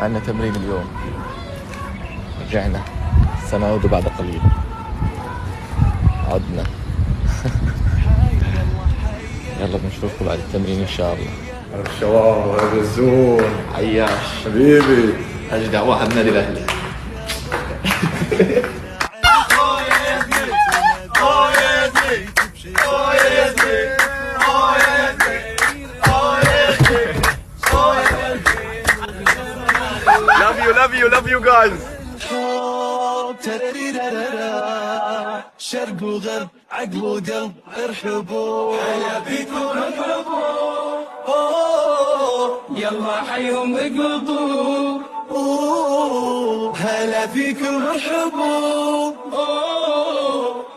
عندنا تمرين اليوم. رجعنا، سنعود بعد قليل. عدنا. يلا بنشوفكم بعد التمرين إن شاء الله. الشباب هذا الزون عياش حبيبي. أجدع واحد نادي الأهلي. love you guys. شرق وغرب عقل وقلب ارحبوا هيا بيكم ارحبوا يلا حيهم اقلبوا هلا فيكم ارحبوا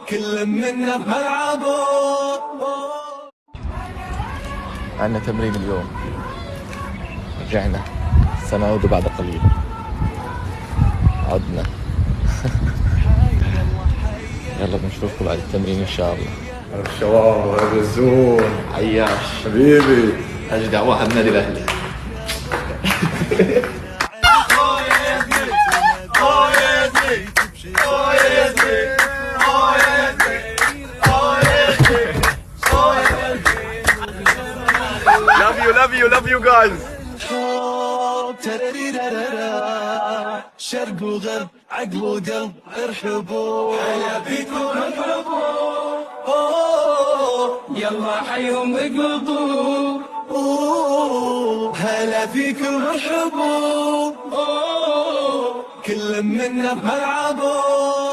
كل منا بملعبه. عندنا تمرين اليوم. رجعنا، سنعود بعد قليل. عدنا. يلا بنشوفكم بعد التمرين إن شاء الله. الشباب هذا الزون عياش حبيبي. أجدع واحد نادي الأهلي. love you guys. شرق وغرب عقل وقلب ارحبوا هيا بيكم ارحبوا يلا حيهم اقلبوا هلا فيكم ارحبوا كل منا بملعبه.